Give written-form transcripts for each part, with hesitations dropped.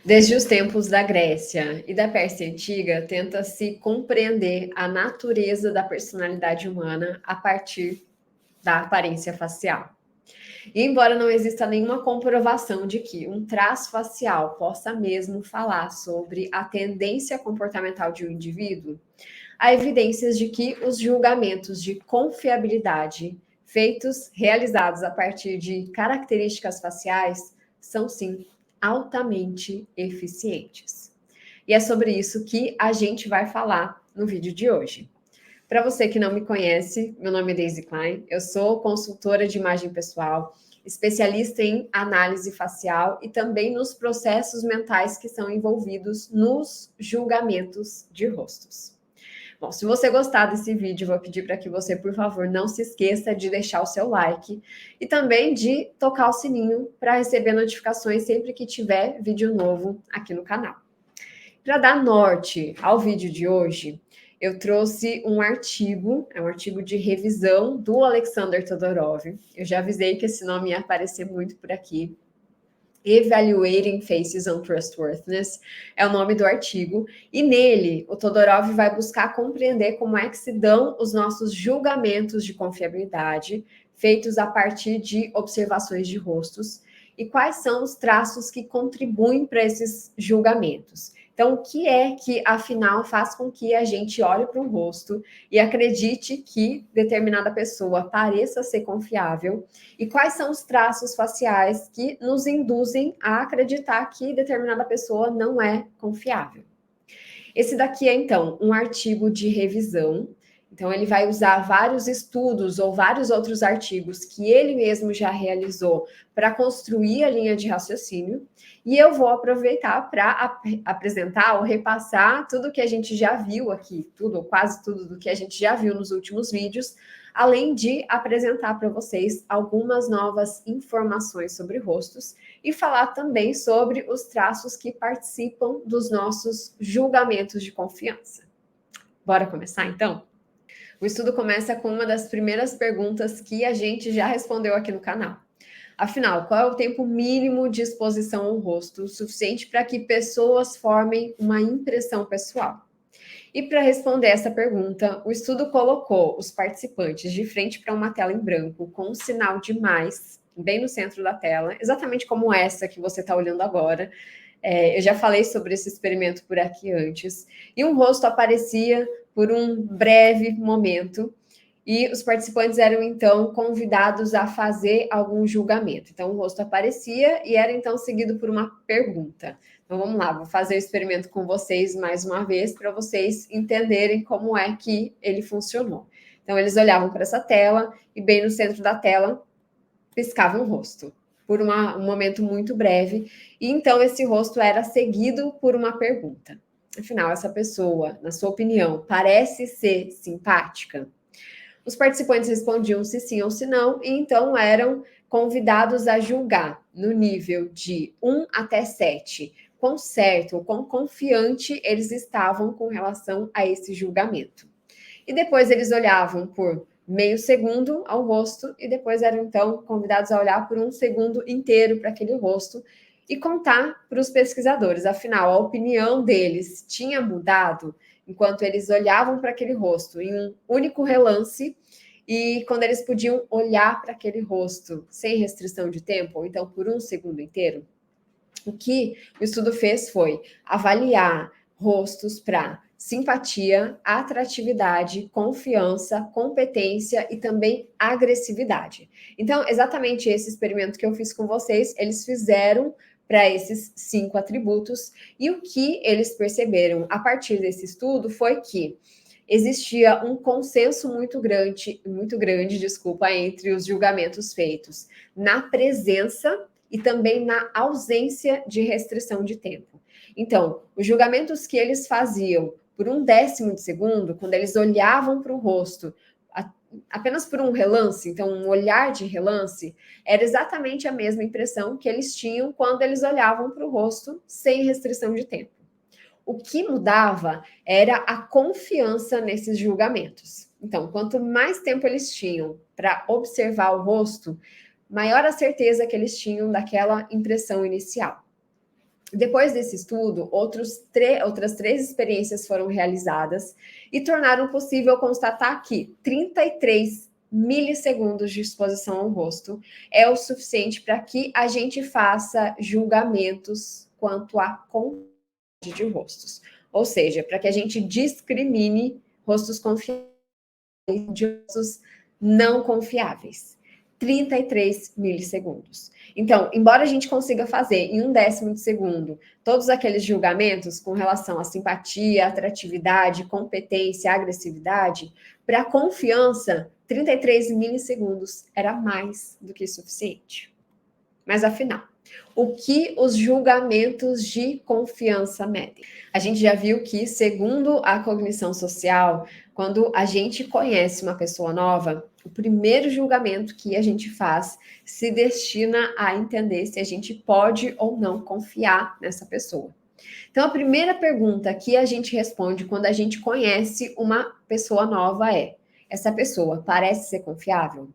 Desde os tempos da Grécia e da Pérsia Antiga, tenta-se compreender a natureza da personalidade humana a partir da aparência facial. E embora não exista nenhuma comprovação de que um traço facial possa mesmo falar sobre a tendência comportamental de um indivíduo, há evidências de que os julgamentos de confiabilidade realizados a partir de características faciais são sim altamente eficientes. E é sobre isso que a gente vai falar no vídeo de hoje. Para você que não me conhece, meu nome é Daisy Klein, eu sou consultora de imagem pessoal, especialista em análise facial e também nos processos mentais que são envolvidos nos julgamentos de rostos. Bom, se você gostar desse vídeo, vou pedir para que você, por favor, não se esqueça de deixar o seu like e também de tocar o sininho para receber notificações sempre que tiver vídeo novo aqui no canal. Para dar norte ao vídeo de hoje, eu trouxe um artigo, é um artigo de revisão do Alexander Todorov. Eu já avisei que esse nome ia aparecer muito por aqui. Evaluating Faces on Trustworthiness é o nome do artigo, e nele o Todorov vai buscar compreender como é que se dão os nossos julgamentos de confiabilidade, feitos a partir de observações de rostos, e quais são os traços que contribuem para esses julgamentos. Então, o que é que, afinal, faz com que a gente olhe para um rosto e acredite que determinada pessoa pareça ser confiável? E quais são os traços faciais que nos induzem a acreditar que determinada pessoa não é confiável? Esse daqui é, então, um artigo de revisão. Então, ele vai usar vários estudos ou vários outros artigos que ele mesmo já realizou para construir a linha de raciocínio. E eu vou aproveitar para apresentar ou repassar tudo que a gente já viu aqui, tudo ou quase tudo do que a gente já viu nos últimos vídeos, além de apresentar para vocês algumas novas informações sobre rostos e falar também sobre os traços que participam dos nossos julgamentos de confiança. Bora começar, então? O estudo começa com uma das primeiras perguntas que a gente já respondeu aqui no canal. Afinal, qual é o tempo mínimo de exposição ao rosto suficiente para que pessoas formem uma impressão pessoal? E para responder essa pergunta, o estudo colocou os participantes de frente para uma tela em branco com um sinal de mais bem no centro da tela, exatamente como essa que você está olhando agora. Eu já falei sobre esse experimento por aqui antes. E um rosto aparecia por um breve momento e os participantes eram então convidados a fazer algum julgamento. Então o rosto aparecia e era então seguido por uma pergunta. Então vamos lá, vou fazer o experimento com vocês mais uma vez para vocês entenderem como é que ele funcionou. Então eles olhavam para essa tela e bem no centro da tela piscava um rosto por um momento muito breve, e então esse rosto era seguido por uma pergunta. Afinal, essa pessoa, na sua opinião, parece ser simpática? Os participantes respondiam se sim ou se não, e então eram convidados a julgar no nível de 1 até 7, quão certo ou quão confiante eles estavam com relação a esse julgamento. E depois eles olhavam por meio segundo ao rosto e depois eram então convidados a olhar por um segundo inteiro para aquele rosto e contar para os pesquisadores, afinal, a opinião deles tinha mudado enquanto eles olhavam para aquele rosto em um único relance e quando eles podiam olhar para aquele rosto sem restrição de tempo, ou então por um segundo inteiro. O que o estudo fez foi avaliar rostos para simpatia, atratividade, confiança, competência e também agressividade. Então, exatamente esse experimento que eu fiz com vocês, eles fizeram para esses 5 atributos, e o que eles perceberam a partir desse estudo foi que existia um consenso muito grande, entre os julgamentos feitos na presença e também na ausência de restrição de tempo. Então, os julgamentos que eles faziam por um décimo de segundo, quando eles olhavam para o rosto apenas por um relance, então um olhar de relance, era exatamente a mesma impressão que eles tinham quando eles olhavam para o rosto sem restrição de tempo. O que mudava era a confiança nesses julgamentos. Então, quanto mais tempo eles tinham para observar o rosto, maior a certeza que eles tinham daquela impressão inicial. Depois desse estudo, outras 3 experiências foram realizadas e tornaram possível constatar que 33 milissegundos de exposição ao rosto é o suficiente para que a gente faça julgamentos quanto à quantidade de rostos. Ou seja, para que a gente discrimine rostos confiáveis de rostos não confiáveis. 33 milissegundos. Então, embora a gente consiga fazer em 1/10 de segundo todos aqueles julgamentos com relação à simpatia, atratividade, competência, agressividade, para a confiança, 33 milissegundos era mais do que suficiente. Mas afinal, o que os julgamentos de confiança medem? A gente já viu que, segundo a cognição social, quando a gente conhece uma pessoa nova, o primeiro julgamento que a gente faz se destina a entender se a gente pode ou não confiar nessa pessoa. Então, a primeira pergunta que a gente responde quando a gente conhece uma pessoa nova é: essa pessoa parece ser confiável?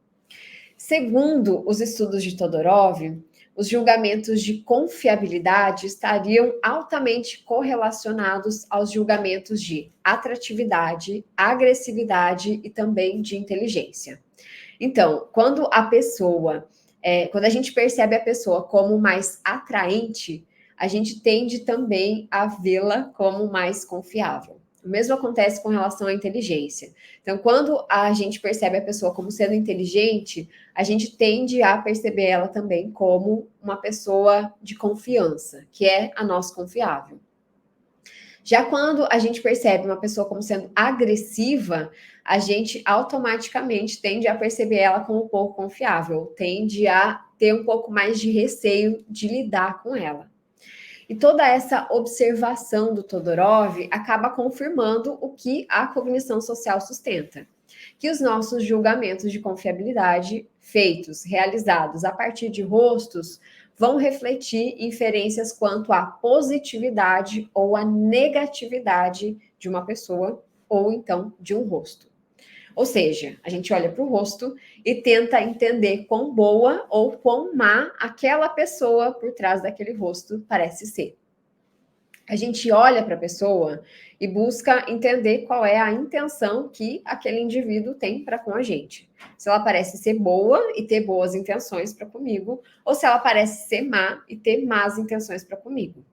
Segundo os estudos de Todorov, os julgamentos de confiabilidade estariam altamente correlacionados aos julgamentos de atratividade, agressividade e também de inteligência. Então, quando a gente percebe a pessoa como mais atraente, a gente tende também a vê-la como mais confiável. O mesmo acontece com relação à inteligência. Então, quando a gente percebe a pessoa como sendo inteligente, a gente tende a perceber ela também como uma pessoa de confiança, que é a nossa confiável. Já quando a gente percebe uma pessoa como sendo agressiva, a gente automaticamente tende a perceber ela como pouco confiável, tende a ter um pouco mais de receio de lidar com ela. E toda essa observação do Todorov acaba confirmando o que a cognição social sustenta, que os nossos julgamentos de confiabilidade realizados a partir de rostos, vão refletir inferências quanto à positividade ou à negatividade de uma pessoa ou então de um rosto. Ou seja, a gente olha para o rosto e tenta entender quão boa ou quão má aquela pessoa por trás daquele rosto parece ser. A gente olha para a pessoa e busca entender qual é a intenção que aquele indivíduo tem para com a gente. Se ela parece ser boa e ter boas intenções para comigo, ou se ela parece ser má e ter más intenções para comigo.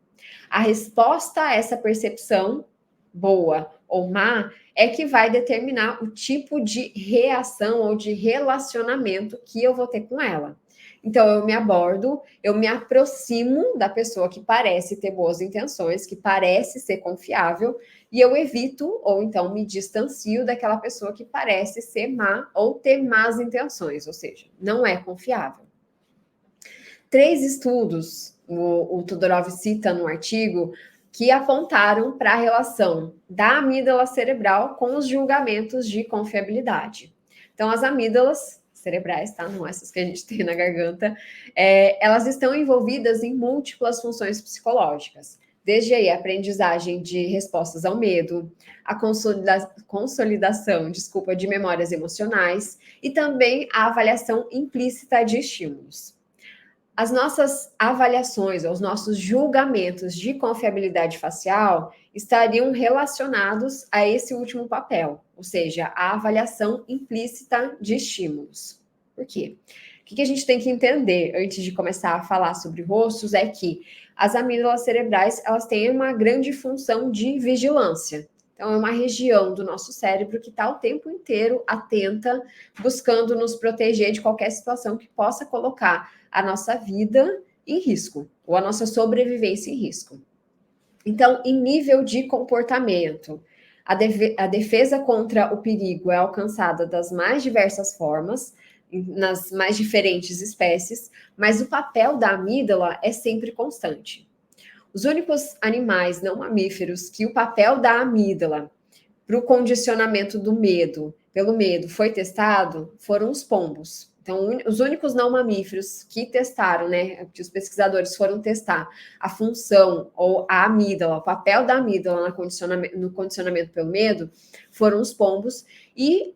A resposta a essa percepção, boa ou má, é que vai determinar o tipo de reação ou de relacionamento que eu vou ter com ela. Então, eu me abordo, eu me aproximo da pessoa que parece ter boas intenções, que parece ser confiável, e eu evito ou então me distancio daquela pessoa que parece ser má ou ter más intenções, ou seja, não é confiável. 3 estudos, o Todorov cita no artigo, que apontaram para a relação da amígdala cerebral com os julgamentos de confiabilidade. Então, as amígdalas cerebrais, tá? Não essas que a gente tem na garganta, elas estão envolvidas em múltiplas funções psicológicas, desde aí a aprendizagem de respostas ao medo, a consolidação, de memórias emocionais e também a avaliação implícita de estímulos. As nossas avaliações, os nossos julgamentos de confiabilidade facial estariam relacionados a esse último papel, ou seja, a avaliação implícita de estímulos. Por quê? O que a gente tem que entender antes de começar a falar sobre rostos é que as amígdalas cerebrais, elas têm uma grande função de vigilância. Então, é uma região do nosso cérebro que está o tempo inteiro atenta, buscando nos proteger de qualquer situação que possa colocar a nossa vida em risco, ou a nossa sobrevivência em risco. Então, em nível de comportamento, a defesa contra o perigo é alcançada das mais diversas formas, nas mais diferentes espécies, mas o papel da amígdala é sempre constante. Os únicos animais não mamíferos que o papel da amígdala para o condicionamento do medo, pelo medo, foi testado foram os pombos. Então, os únicos não mamíferos que testaram, né, que os pesquisadores foram testar a função ou a amígdala, o papel da amígdala no condicionamento pelo medo, foram os pombos, e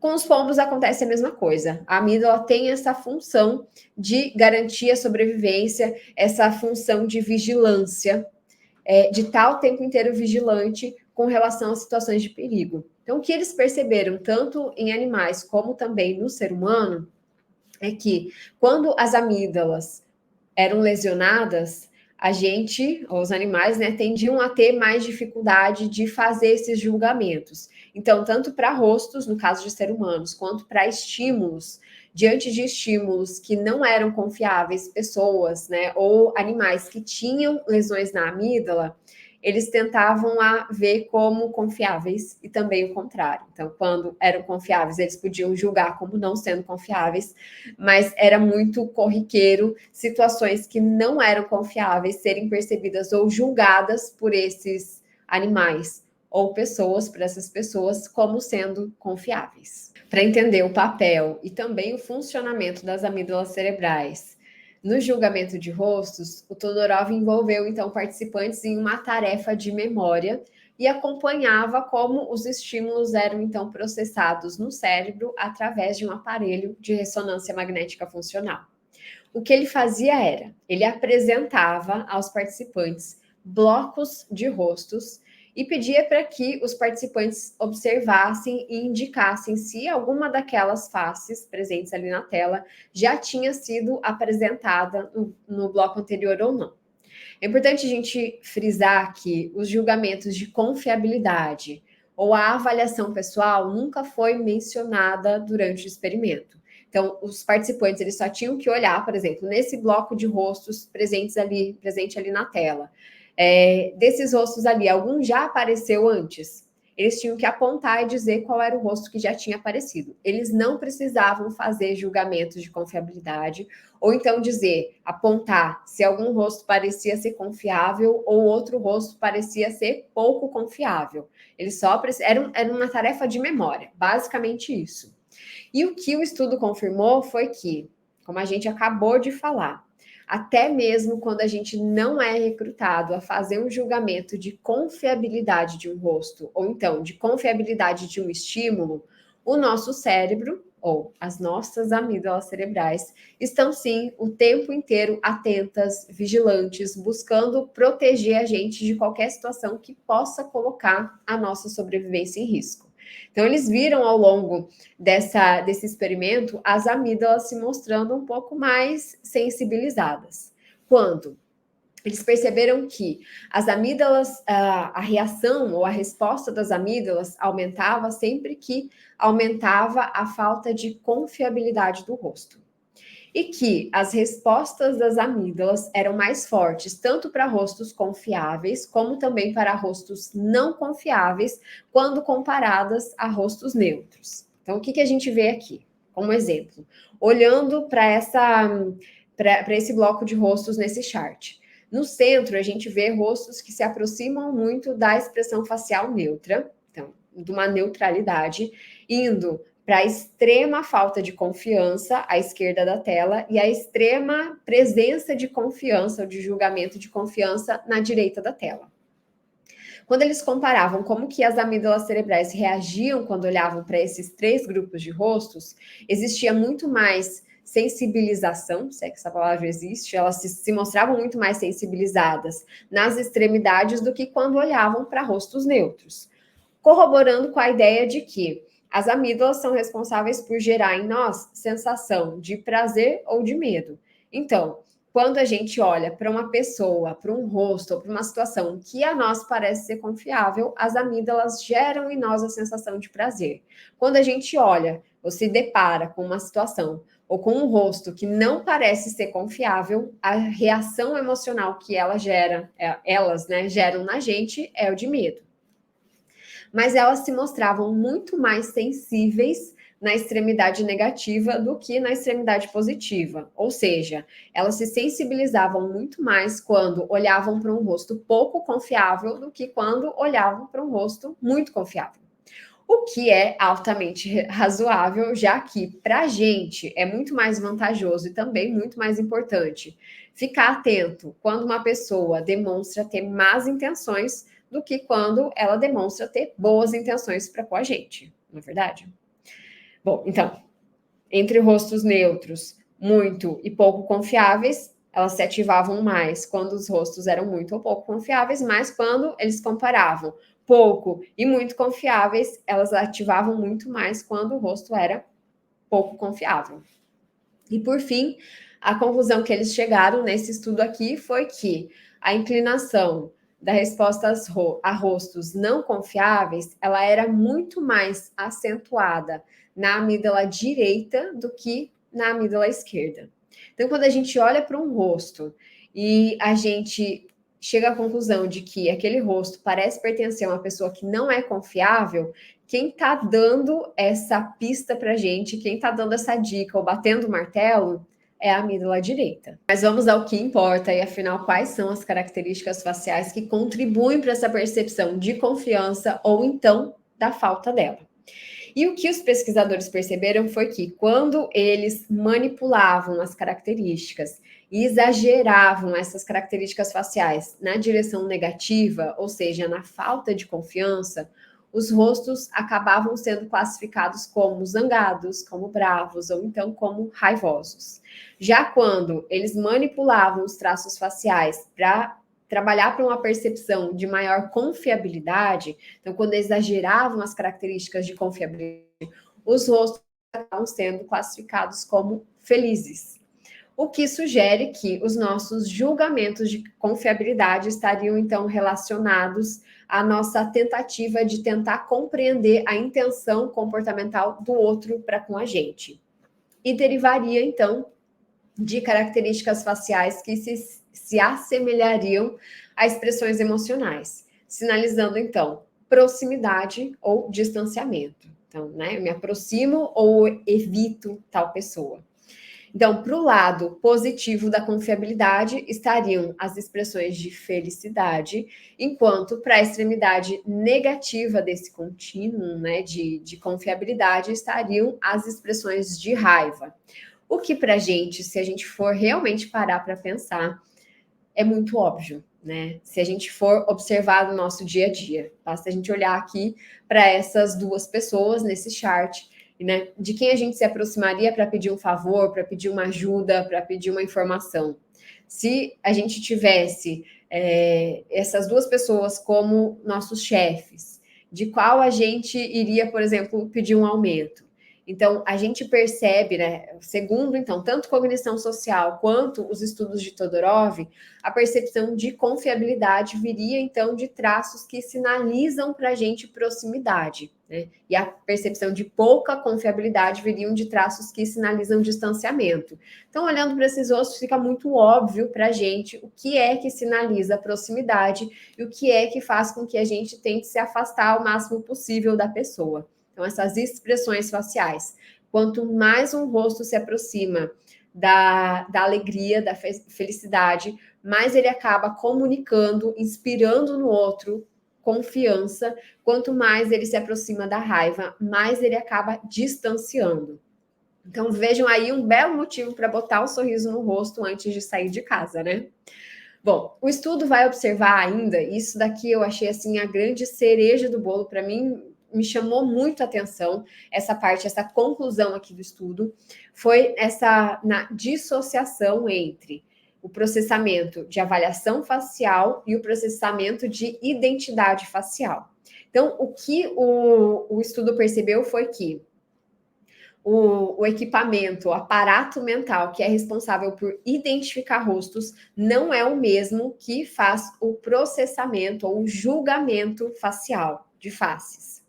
Com os pombos acontece a mesma coisa. A amígdala tem essa função de garantir a sobrevivência, essa função de vigilância, de estar o tempo inteiro vigilante com relação a situações de perigo. Então, o que eles perceberam, tanto em animais como também no ser humano, é que quando as amígdalas eram lesionadas, a gente, os animais, né, tendiam a ter mais dificuldade de fazer esses julgamentos. Então, tanto para rostos, no caso de seres humanos, quanto para estímulos, diante de estímulos que não eram confiáveis, pessoas, né, ou animais que tinham lesões na amígdala, eles tentavam a ver como confiáveis e também o contrário. Então, quando eram confiáveis, eles podiam julgar como não sendo confiáveis, mas era muito corriqueiro situações que não eram confiáveis serem percebidas ou julgadas por esses animais ou pessoas, por essas pessoas, como sendo confiáveis. Para entender o papel e também o funcionamento das amígdalas cerebrais no julgamento de rostos, o Todorov envolveu então participantes em uma tarefa de memória e acompanhava como os estímulos eram então processados no cérebro através de um aparelho de ressonância magnética funcional. O que ele fazia era, ele apresentava aos participantes blocos de rostos e pedia para que os participantes observassem e indicassem se alguma daquelas faces presentes ali na tela já tinha sido apresentada no bloco anterior ou não. É importante a gente frisar que os julgamentos de confiabilidade ou a avaliação pessoal nunca foi mencionada durante o experimento. Então, os participantes eles só tinham que olhar, por exemplo, nesse bloco de rostos presente ali na tela. Desses rostos ali, algum já apareceu antes? Eles tinham que apontar e dizer qual era o rosto que já tinha aparecido. Eles não precisavam fazer julgamentos de confiabilidade ou então dizer, apontar se algum rosto parecia ser confiável ou outro rosto parecia ser pouco confiável. Eles só era uma tarefa de memória, basicamente isso. E o que o estudo confirmou foi que, como a gente acabou de falar, até mesmo quando a gente não é recrutado a fazer um julgamento de confiabilidade de um rosto, ou então de confiabilidade de um estímulo, o nosso cérebro, ou as nossas amígdalas cerebrais, estão sim o tempo inteiro atentas, vigilantes, buscando proteger a gente de qualquer situação que possa colocar a nossa sobrevivência em risco. Então, eles viram ao longo desse experimento as amígdalas se mostrando um pouco mais sensibilizadas. Quando eles perceberam que as amígdalas, a reação ou a resposta das amígdalas aumentava sempre que aumentava a falta de confiabilidade do rosto. E que as respostas das amígdalas eram mais fortes, tanto para rostos confiáveis, como também para rostos não confiáveis, quando comparadas a rostos neutros. Então, o que a gente vê aqui? Como exemplo, olhando para esse bloco de rostos nesse chart. No centro, a gente vê rostos que se aproximam muito da expressão facial neutra, então, de uma neutralidade, indo para a extrema falta de confiança à esquerda da tela e a extrema presença de confiança ou de julgamento de confiança na direita da tela. Quando eles comparavam como que as amígdalas cerebrais reagiam quando olhavam para esses três grupos de rostos, existia muito mais sensibilização, se é que essa palavra existe, elas se mostravam muito mais sensibilizadas nas extremidades do que quando olhavam para rostos neutros, corroborando com a ideia de que as amígdalas são responsáveis por gerar em nós sensação de prazer ou de medo. Então, quando a gente olha para uma pessoa, para um rosto ou para uma situação que a nós parece ser confiável, as amígdalas geram em nós a sensação de prazer. Quando a gente olha ou se depara com uma situação ou com um rosto que não parece ser confiável, a reação emocional que elas geram na gente é o de medo. Mas elas se mostravam muito mais sensíveis na extremidade negativa do que na extremidade positiva. Ou seja, elas se sensibilizavam muito mais quando olhavam para um rosto pouco confiável do que quando olhavam para um rosto muito confiável. O que é altamente razoável, já que para a gente é muito mais vantajoso e também muito mais importante ficar atento quando uma pessoa demonstra ter más intenções do que quando ela demonstra ter boas intenções para com a gente, não é verdade? Bom, então, entre rostos neutros, muito e pouco confiáveis, elas se ativavam mais quando os rostos eram muito ou pouco confiáveis, mas quando eles comparavam pouco e muito confiáveis, elas ativavam muito mais quando o rosto era pouco confiável. E por fim, a conclusão que eles chegaram nesse estudo aqui foi que a inclinação da resposta a rostos não confiáveis, ela era muito mais acentuada na amígdala direita do que na amígdala esquerda. Então, quando a gente olha para um rosto e a gente chega à conclusão de que aquele rosto parece pertencer a uma pessoa que não é confiável, quem está dando essa pista para gente, quem está dando essa dica ou batendo o martelo, é a amígdala direita. Mas vamos ao que importa e afinal quais são as características faciais que contribuem para essa percepção de confiança ou então da falta dela. E o que os pesquisadores perceberam foi que quando eles manipulavam as características e exageravam essas características faciais na direção negativa, ou seja, na falta de confiança, os rostos acabavam sendo classificados como zangados, como bravos ou então como raivosos. Já quando eles manipulavam os traços faciais para trabalhar para uma percepção de maior confiabilidade, então quando exageravam as características de confiabilidade, os rostos acabavam sendo classificados como felizes. O que sugere que os nossos julgamentos de confiabilidade estariam então relacionados à nossa tentativa de tentar compreender a intenção comportamental do outro para com a gente. E derivaria então de características faciais que se assemelhariam a expressões emocionais, sinalizando então proximidade ou distanciamento. Então, né, eu me aproximo ou evito tal pessoa. Então, para o lado positivo da confiabilidade estariam as expressões de felicidade, enquanto para a extremidade negativa desse contínuo, né, de confiabilidade, estariam as expressões de raiva. O que para a gente, se a gente for realmente parar para pensar, é muito óbvio, né? Se a gente for observar no nosso dia a dia, basta a gente olhar aqui para essas duas pessoas nesse chart, né? De quem a gente se aproximaria para pedir um favor, para pedir uma ajuda, para pedir uma informação. Se a gente tivesse essas duas pessoas como nossos chefes, de qual a gente iria, por exemplo, pedir um aumento? Então, a gente percebe, né, segundo, então, tanto cognição social quanto os estudos de Todorov, a percepção de confiabilidade viria, então, de traços que sinalizam para a gente proximidade, né? E a percepção de pouca confiabilidade viriam de traços que sinalizam distanciamento. Então, olhando para esses ossos, fica muito óbvio para a gente o que é que sinaliza proximidade e o que é que faz com que a gente tente se afastar o máximo possível da pessoa. Então, essas expressões faciais. Quanto mais um rosto se aproxima da alegria, da felicidade, mais ele acaba comunicando, inspirando no outro confiança. Quanto mais ele se aproxima da raiva, mais ele acaba distanciando. Então, vejam aí um belo motivo para botar um sorriso no rosto antes de sair de casa, né? Bom, o estudo vai observar ainda, isso daqui eu achei assim a grande cereja do bolo para mim, me chamou muito a atenção essa parte, essa conclusão aqui do estudo, foi essa na dissociação entre o processamento de avaliação facial e o processamento de identidade facial. Então, o que o estudo percebeu foi que o equipamento, o aparato mental que é responsável por identificar rostos não é o mesmo que faz o processamento ou o julgamento facial de faces.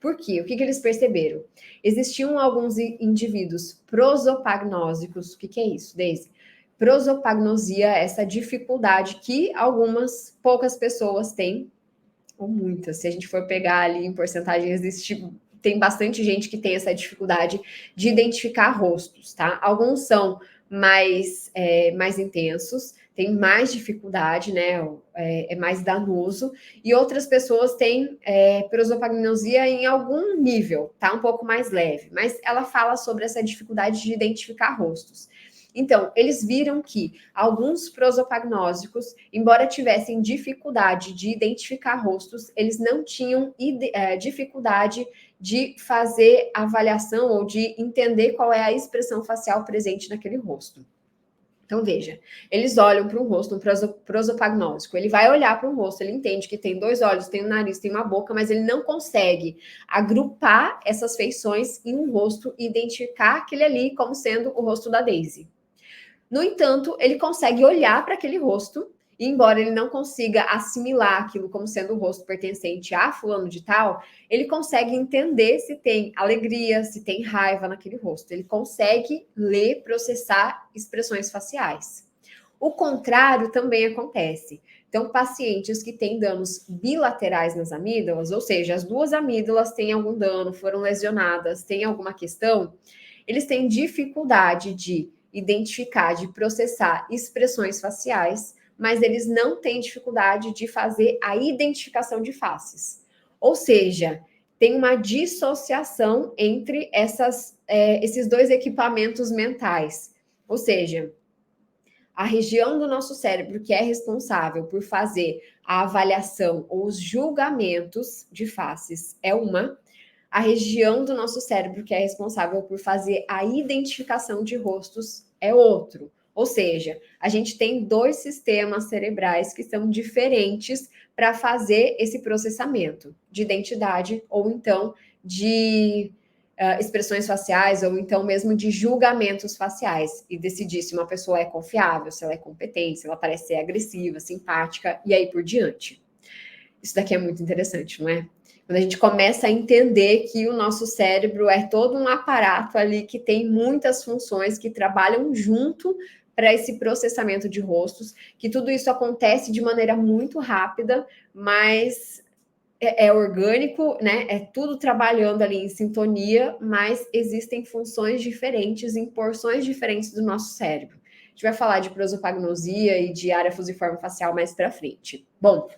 Por quê? O que eles perceberam? Existiam alguns indivíduos prosopagnósicos. O que é isso, Deise? Prosopagnosia, essa dificuldade que algumas poucas pessoas têm, ou muitas, se a gente for pegar ali em porcentagem, tem bastante gente que tem essa dificuldade de identificar rostos, tá? Alguns são mais intensos, tem mais dificuldade, né? É mais danoso, e outras pessoas têm prosopagnosia em algum nível, tá? Um pouco mais leve, mas ela fala sobre essa dificuldade de identificar rostos. Então, eles viram que alguns prosopagnósicos, embora tivessem dificuldade de identificar rostos, eles não tinham dificuldade de fazer avaliação ou de entender qual é a expressão facial presente naquele rosto. Então, veja, eles olham para um rosto, um prosopagnósico, ele vai olhar para um rosto, ele entende que tem 2 olhos, tem um nariz, tem uma boca, mas ele não consegue agrupar essas feições em um rosto e identificar aquele ali como sendo o rosto da Daisy. No entanto, ele consegue olhar para aquele rosto, e embora ele não consiga assimilar aquilo como sendo o rosto pertencente a fulano de tal, ele consegue entender se tem alegria, se tem raiva naquele rosto. Ele consegue ler, processar expressões faciais. O contrário também acontece. Então, pacientes que têm danos bilaterais nas amígdalas, ou seja, as 2 amígdalas têm algum dano, foram lesionadas, têm alguma questão, eles têm dificuldade de identificar, de processar expressões faciais, mas eles não têm dificuldade de fazer a identificação de faces. Ou seja, tem uma dissociação entre esses 2 equipamentos mentais. Ou seja, a região do nosso cérebro que é responsável por fazer a avaliação ou os julgamentos de faces é uma, a região do nosso cérebro que é responsável por fazer a identificação de rostos é outro. Ou seja, a gente tem 2 sistemas cerebrais que são diferentes para fazer esse processamento de identidade ou então de expressões faciais ou então mesmo de julgamentos faciais e decidir se uma pessoa é confiável, se ela é competente, se ela parece ser agressiva, simpática e aí por diante. Isso daqui é muito interessante, não é? Quando a gente começa a entender que o nosso cérebro é todo um aparato ali que tem muitas funções que trabalham junto para esse processamento de rostos, que tudo isso acontece de maneira muito rápida, mas é orgânico, né? É tudo trabalhando ali em sintonia, mas existem funções diferentes em porções diferentes do nosso cérebro. A gente vai falar de prosopagnosia e de área fusiforme facial mais para frente. Bom,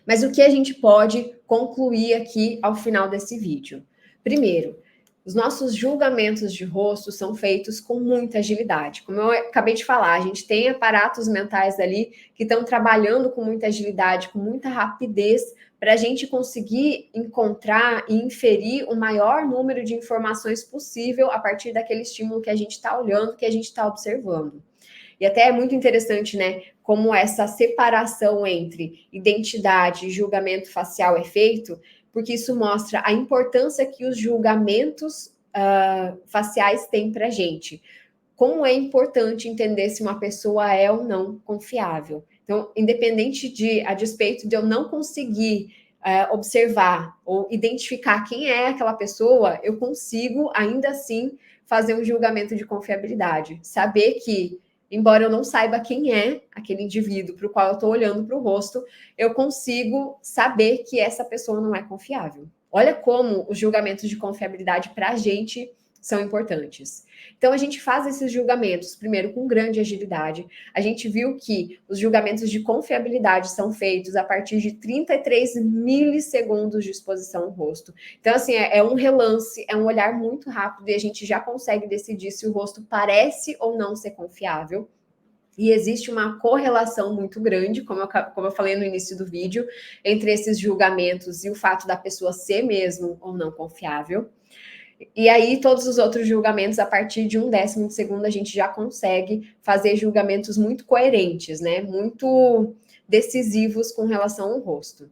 mas o que a gente pode concluir aqui ao final desse vídeo? Primeiro, os nossos julgamentos de rosto são feitos com muita agilidade. Como eu acabei de falar, a gente tem aparatos mentais ali que estão trabalhando com muita agilidade, com muita rapidez, para a gente conseguir encontrar e inferir o maior número de informações possível a partir daquele estímulo que a gente está olhando, que a gente está observando. E até é muito interessante, né, como essa separação entre identidade e julgamento facial é feito, porque isso mostra a importância que os julgamentos faciais têm para a gente. Como é importante entender se uma pessoa é ou não confiável. Então, independente a despeito de eu não conseguir observar ou identificar quem é aquela pessoa, eu consigo ainda assim fazer um julgamento de confiabilidade. Saber que embora eu não saiba quem é aquele indivíduo para o qual eu estou olhando para o rosto, eu consigo saber que essa pessoa não é confiável. Olha como os julgamentos de confiabilidade para a gente são importantes. Então, a gente faz esses julgamentos, primeiro, com grande agilidade. A gente viu que os julgamentos de confiabilidade são feitos a partir de 33 milissegundos de exposição ao rosto. Então, assim, é um relance, é um olhar muito rápido e a gente já consegue decidir se o rosto parece ou não ser confiável. E existe uma correlação muito grande, como eu falei no início do vídeo, entre esses julgamentos e o fato da pessoa ser mesmo ou não confiável. E aí, todos os outros julgamentos, a partir de 1/10 de segundo, a gente já consegue fazer julgamentos muito coerentes, né? Muito decisivos com relação ao rosto.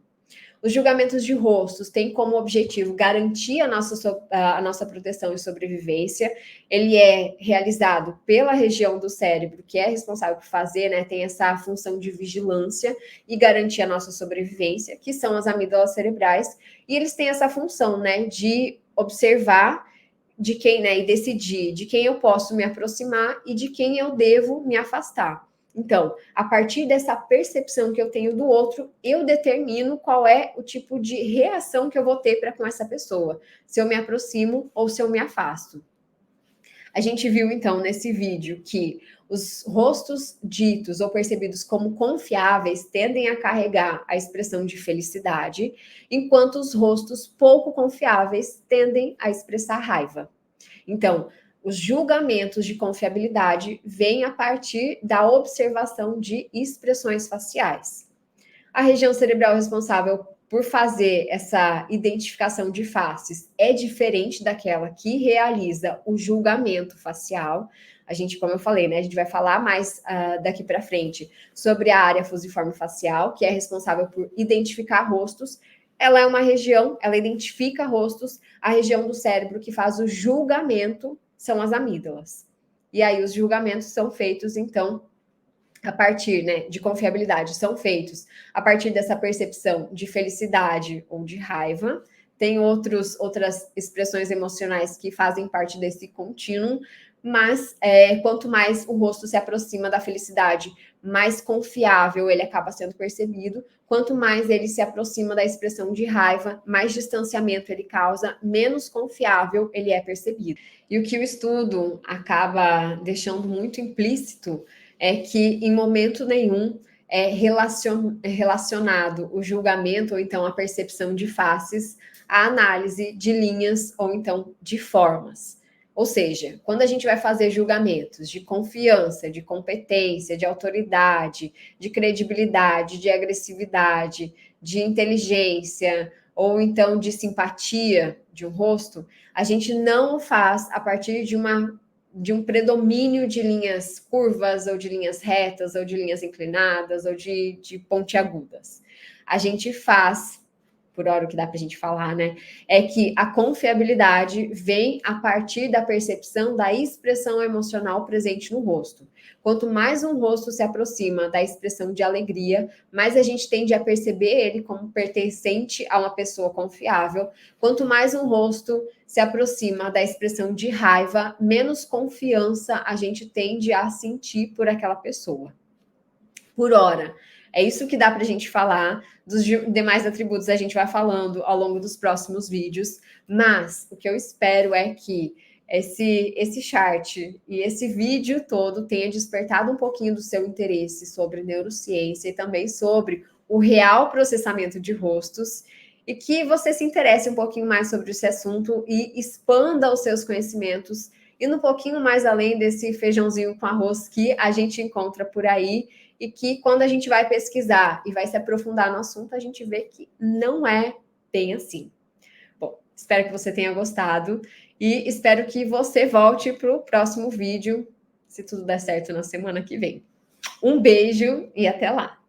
Os julgamentos de rostos têm como objetivo garantir a nossa proteção e sobrevivência. Ele é realizado pela região do cérebro que é responsável por fazer, né? Tem essa função de vigilância e garantir a nossa sobrevivência, que são as amígdalas cerebrais. E eles têm essa função, né? De observar de quem, né? E decidir de quem eu posso me aproximar e de quem eu devo me afastar. Então, a partir dessa percepção que eu tenho do outro, eu determino qual é o tipo de reação que eu vou ter para com essa pessoa, se eu me aproximo ou se eu me afasto. A gente viu, então, nesse vídeo que os rostos ditos ou percebidos como confiáveis tendem a carregar a expressão de felicidade, enquanto os rostos pouco confiáveis tendem a expressar raiva. Então, os julgamentos de confiabilidade vêm a partir da observação de expressões faciais. A região cerebral responsável por fazer essa identificação de faces é diferente daquela que realiza o julgamento facial. A gente, como eu falei, né, a gente vai falar mais daqui para frente sobre a área fusiforme facial, que é responsável por identificar rostos. Ela é uma região, ela identifica rostos, a região do cérebro que faz o julgamento são as amígdalas. E aí os julgamentos são feitos, então, a partir, né, de confiabilidade, são feitos a partir dessa percepção de felicidade ou de raiva. Tem outras expressões emocionais que fazem parte desse contínuo, mas quanto mais o rosto se aproxima da felicidade, mais confiável ele acaba sendo percebido. Quanto mais ele se aproxima da expressão de raiva, mais distanciamento ele causa, menos confiável ele é percebido. E o que o estudo acaba deixando muito implícito é que em momento nenhum é relacionado o julgamento ou então a percepção de faces à análise de linhas ou então de formas. Ou seja, quando a gente vai fazer julgamentos de confiança, de competência, de autoridade, de credibilidade, de agressividade, de inteligência ou então de simpatia de um rosto, a gente não o faz a partir de um predomínio de linhas curvas, ou de linhas retas, ou de linhas inclinadas, ou de pontiagudas. A gente faz, por hora o que dá para a gente falar, né? É que a confiabilidade vem a partir da percepção da expressão emocional presente no rosto. Quanto mais um rosto se aproxima da expressão de alegria, mais a gente tende a perceber ele como pertencente a uma pessoa confiável. Quanto mais um rosto se aproxima da expressão de raiva, menos confiança a gente tende a sentir por aquela pessoa. Por hora, é isso que dá para a gente falar. Dos demais atributos a gente vai falando ao longo dos próximos vídeos, mas o que eu espero é que esse chart e esse vídeo todo tenha despertado um pouquinho do seu interesse sobre neurociência e também sobre o real processamento de rostos, e que você se interesse um pouquinho mais sobre esse assunto e expanda os seus conhecimentos, indo um pouquinho mais além desse feijãozinho com arroz que a gente encontra por aí, e que quando a gente vai pesquisar e vai se aprofundar no assunto, a gente vê que não é bem assim. Bom, espero que você tenha gostado e espero que você volte para o próximo vídeo, se tudo der certo na semana que vem. Um beijo e até lá!